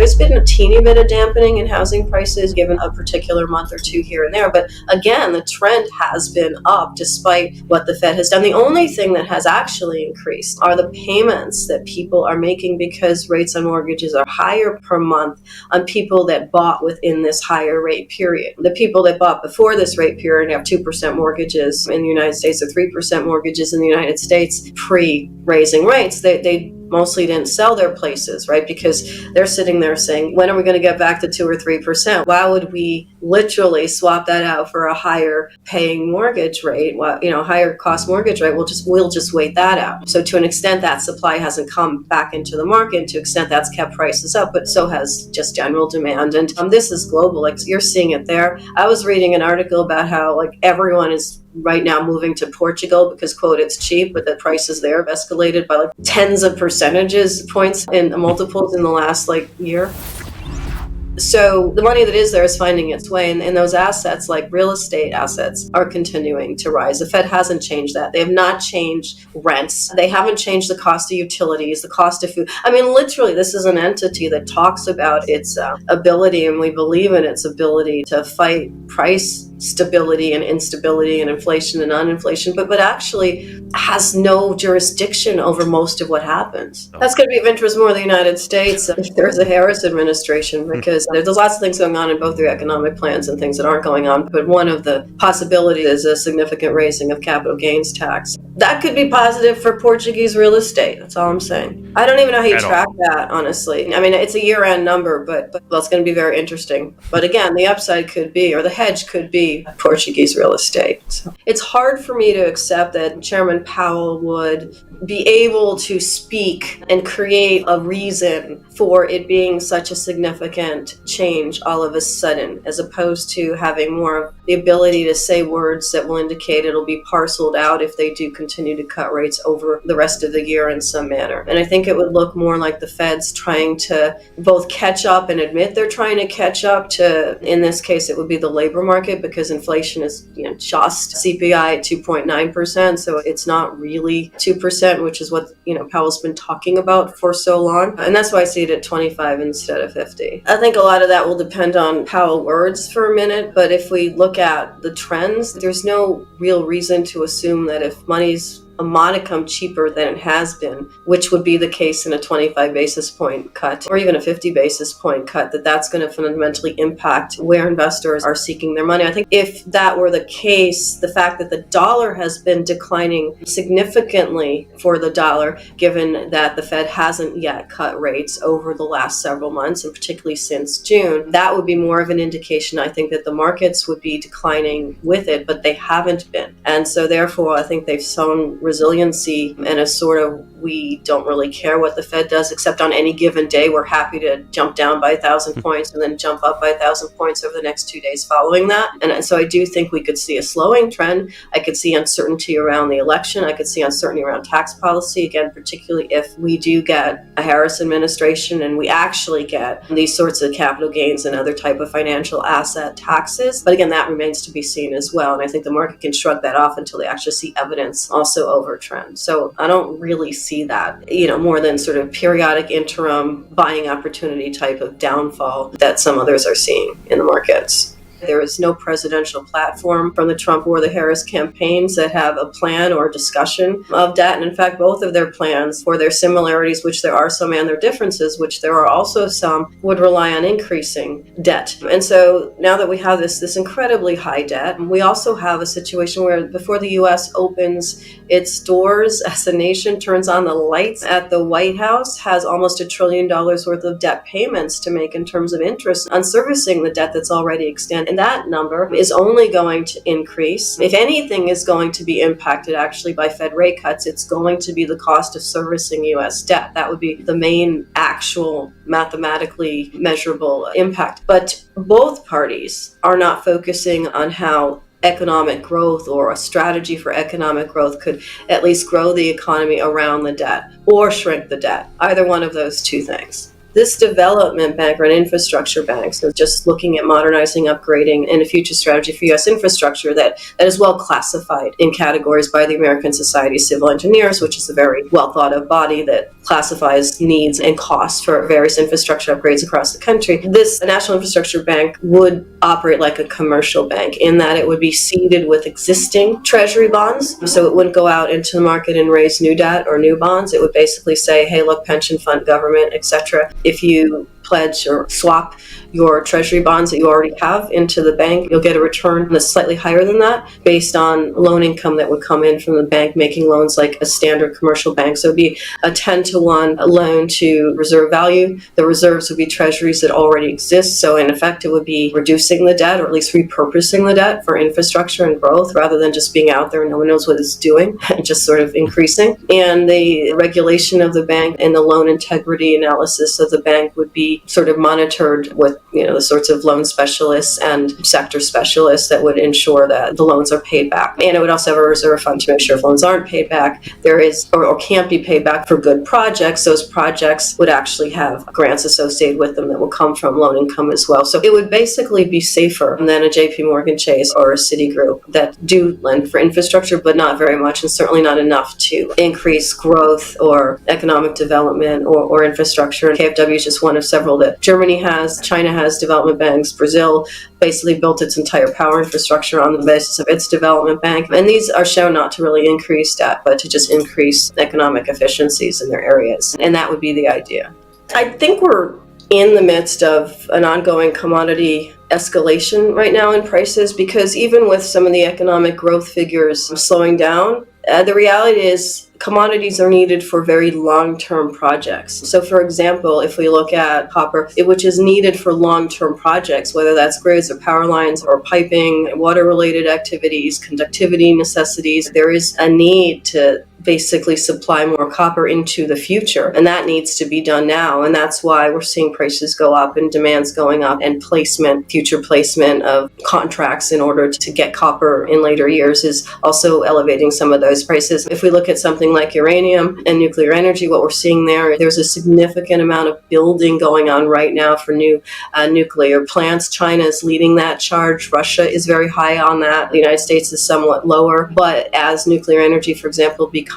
There's been a teeny bit of dampening in housing prices given a particular month or two here and there. But again, the trend has been up despite what the Fed has done. The only thing that has actually increased are the payments that people are making because rates on mortgages are higher per month on people that bought within this higher rate period. The people that bought before this rate period have 2% mortgages in the United States or 3% mortgages in the United States pre-raising rates. They mostly didn't sell their places, right? Because they're sitting there saying, when are we going to get back to 2 or 3%? Why would we literally swap that out for a higher paying mortgage rate? Well, higher cost mortgage rate, we'll just wait that out. So to an extent, that supply hasn't come back into the market. To an extent, that's kept prices up, but so has just general demand. And this is global. Like you're seeing it there. I was reading an article about how everyone is right now moving to Portugal because, quote, it's cheap, but the prices there have escalated by tens of percentages points in multiples in the last year. So the money that is there is finding its way, and those assets, like real estate assets, are continuing to rise. The Fed hasn't changed that. They have not changed rents. They haven't changed the cost of utilities, the cost of food. I mean, literally, this is an entity that talks about its ability, and we believe in its ability to fight price stability and instability and inflation and non-inflation, but actually has no jurisdiction over most of what happens. That's going to be of interest more in the United States if there's a Harris administration, because there's lots of things going on in both their economic plans and things that aren't going on. But one of the possibilities is a significant raising of capital gains tax. That could be positive for Portuguese real estate. That's all I'm saying. I don't even know how you track that, honestly. I mean, it's a year-end number, but it's going to be very interesting. But again, the upside could be, or the hedge could be, Portuguese real estate. So it's hard for me to accept that Chairman Powell would be able to speak and create a reason for it being such a significant change all of a sudden, as opposed to having more of the ability to say words that will indicate it'll be parceled out if they do continue to cut rates over the rest of the year in some manner. And I think it would look more like the Fed's trying to both catch up and admit they're trying to catch up to, in this case, it would be the labor market, because inflation is just CPI at 2.9%. So it's not really 2%, which is what Powell's been talking about for so long. And that's why I see it at 25 instead of 50. I think a lot of that will depend on Powell words for a minute. But if we look at the trends, there's no real reason to assume that if money's a modicum cheaper than it has been, which would be the case in a 25 basis point cut or even a 50 basis point cut, that's going to fundamentally impact where investors are seeking their money. I think if that were the case, the fact that the dollar has been declining significantly for the dollar, given that the Fed hasn't yet cut rates over the last several months, and particularly since June, that would be more of an indication, I think, that the markets would be declining with it, but they haven't been. And so therefore, I think they've shown resiliency and a sort of, we don't really care what the Fed does, except on any given day, we're happy to jump down by 1,000 points and then jump up by 1,000 points over the next 2 days following that. And so I do think we could see a slowing trend. I could see uncertainty around the election. I could see uncertainty around tax policy, again, particularly if we do get a Harris administration and we actually get these sorts of capital gains and other type of financial asset taxes. But again, that remains to be seen as well. And I think the market can shrug that off until they actually see evidence also over trend. So I don't really see that, more than sort of periodic interim buying opportunity type of downfall that some others are seeing in the markets. There is no presidential platform from the Trump or the Harris campaigns that have a plan or discussion of debt. And in fact, both of their plans, for their similarities, which there are some, and their differences, which there are also some, would rely on increasing debt. And so now that we have this incredibly high debt, we also have a situation where before the U.S. opens its doors as a nation, turns on the lights at the White House, has almost $1 trillion worth of debt payments to make in terms of interest on servicing the debt that's already extended. And that number is only going to increase. If anything is going to be impacted actually by Fed rate cuts, it's going to be the cost of servicing U.S. debt. That would be the main actual mathematically measurable impact. But both parties are not focusing on how economic growth or a strategy for economic growth could at least grow the economy around the debt or shrink the debt. Either one of those two things. This development bank or an infrastructure bank, so just looking at modernizing, upgrading, and a future strategy for U.S. infrastructure that is well classified in categories by the American Society of Civil Engineers, which is a very well thought of body that classifies needs and costs for various infrastructure upgrades across the country. This National Infrastructure Bank would operate like a commercial bank in that it would be seeded with existing treasury bonds. So it wouldn't go out into the market and raise new debt or new bonds. It would basically say, hey, look, pension fund, government, etc. If you pledge or swap your treasury bonds that you already have into the bank, you'll get a return that's slightly higher than that based on loan income that would come in from the bank making loans like a standard commercial bank. So it'd be a 10-to-1 loan to reserve value. The reserves would be treasuries that already exist. So in effect, it would be reducing the debt or at least repurposing the debt for infrastructure and growth rather than just being out there and no one knows what it's doing and just sort of increasing. And the regulation of the bank and the loan integrity analysis of the bank would be sort of monitored with the sorts of loan specialists and sector specialists that would ensure that the loans are paid back. And it would also have a reserve fund to make sure if loans aren't paid back, there is or can't be paid back for good projects, those projects would actually have grants associated with them that will come from loan income as well. So it would basically be safer than a JP Morgan Chase or a Citigroup that do lend for infrastructure, but not very much and certainly not enough to increase growth or economic development or infrastructure. KfW is just one of several that Germany has. China has development banks. Brazil basically built its entire power infrastructure on the basis of its development bank. And these are shown not to really increase debt, but to just increase economic efficiencies in their areas. And that would be the idea. I think we're in the midst of an ongoing commodity escalation right now in prices because even with some of the economic growth figures slowing down, the reality is commodities are needed for very long-term projects. So for example, if we look at copper, which is needed for long-term projects, whether that's grids or power lines or piping, water-related activities, conductivity necessities, there is a need to basically supply more copper into the future. And that needs to be done now. And that's why we're seeing prices go up and demands going up and future placement of contracts in order to get copper in later years is also elevating some of those prices. If we look at something like uranium and nuclear energy, what we're seeing there's a significant amount of building going on right now for new nuclear plants. China is leading that charge. Russia is very high on that. The United States is somewhat lower. But as nuclear energy, for example, becomes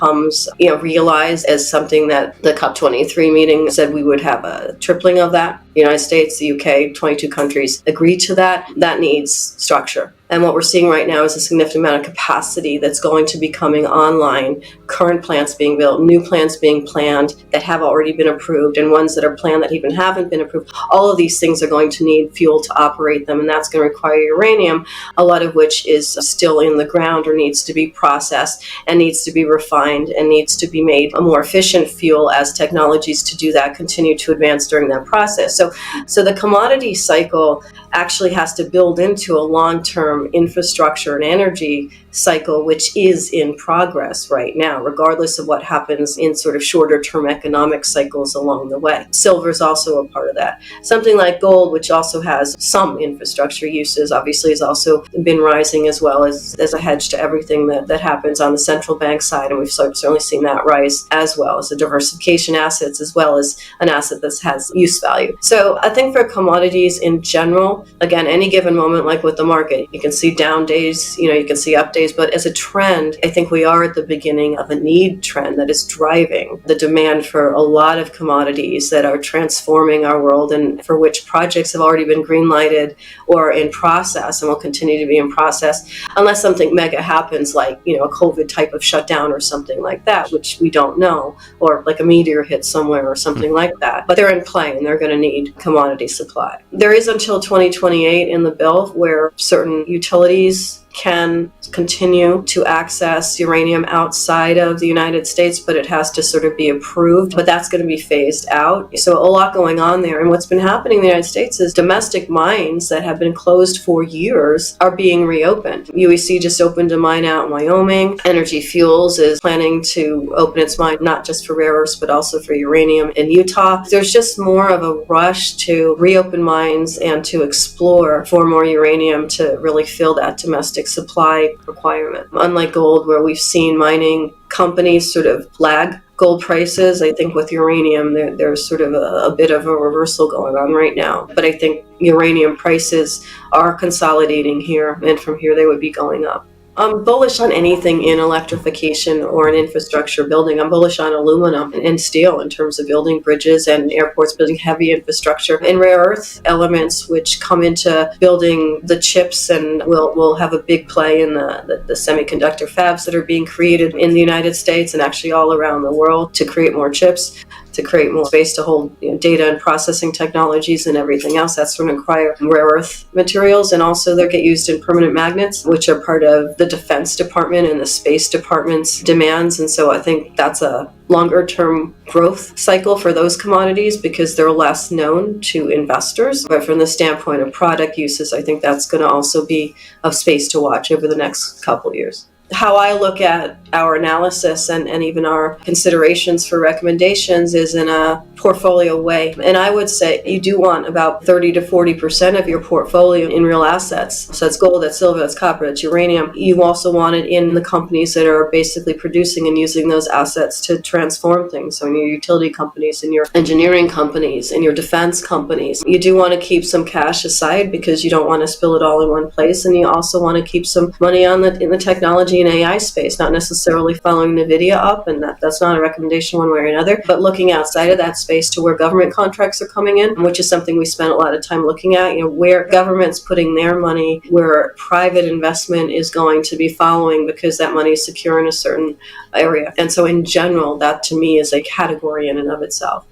realized as something that the COP23 meeting said we would have a tripling of that. The United States, the UK, 22 countries agreed to that. That needs structure. And what we're seeing right now is a significant amount of capacity that's going to be coming online, current plants being built, new plants being planned that have already been approved, and ones that are planned that even haven't been approved. All of these things are going to need fuel to operate them, and that's going to require uranium, a lot of which is still in the ground or needs to be processed and needs to be refined and needs to be made a more efficient fuel as technologies to do that continue to advance during that process. So the commodity cycle actually has to build into a long-term infrastructure and energy cycle, which is in progress right now, regardless of what happens in sort of shorter term economic cycles along the way. Silver is also a part of that. Something like gold, which also has some infrastructure uses, obviously has also been rising as well as a hedge to everything that happens on the central bank side. And we've certainly seen that rise as well as a diversification assets, as well as an asset that has use value. So I think for commodities in general, again, any given moment, like with the market, you can see down days, you can see up days, but as a trend, I think we are at the beginning of a need trend that is driving the demand for a lot of commodities that are transforming our world and for which projects have already been green-lighted or in process and will continue to be in process, unless something mega happens like, a COVID type of shutdown or something like that, which we don't know, or like a meteor hits somewhere or something like that. But they're in play and they're going to need commodity supply. There is until 2028 in the bill where certain utilities can continue to access uranium outside of the United States, but it has to sort of be approved. But that's going to be phased out. So a lot going on there. And what's been happening in the United States is domestic mines that have been closed for years are being reopened. UEC just opened a mine out in Wyoming. Energy Fuels is planning to open its mine not just for rare earths, but also for uranium in Utah. There's just more of a rush to reopen mines and to explore for more uranium to really fill that domestic supply requirement. Unlike gold, where we've seen mining companies sort of lag gold prices, I think with uranium, there's sort of a bit of a reversal going on right now. But I think uranium prices are consolidating here, and from here they would be going up. I'm bullish on anything in electrification or in infrastructure building. I'm bullish on aluminum and steel in terms of building bridges and airports, building heavy infrastructure, and rare earth elements, which come into building the chips and will have a big play in the semiconductor fabs that are being created in the United States and actually all around the world to create more chips, to create more space to hold data and processing technologies and everything else. That's going to require rare earth materials, and also they get used in permanent magnets, which are part of the Defense Department and the Space Department's demands. And so I think that's a longer term growth cycle for those commodities because they're less known to investors. But from the standpoint of product uses, I think that's going to also be of space to watch over the next couple of years. How I look at our analysis and even our considerations for recommendations is in a portfolio way. And I would say you do want about 30 to 40% of your portfolio in real assets. So that's gold, that's silver, that's copper, that's uranium. You also want it in the companies that are basically producing and using those assets to transform things. So in your utility companies, in your engineering companies, in your defense companies, you do want to keep some cash aside because you don't want to spill it all in one place. And you also want to keep some money in the technology and AI space, not necessarily following NVIDIA up, and that's not a recommendation one way or another, but looking outside of that space to where government contracts are coming in, which is something we spent a lot of time looking at, where government's putting their money, where private investment is going to be following because that money is secure in a certain area. And so in general, that to me is a category in and of itself.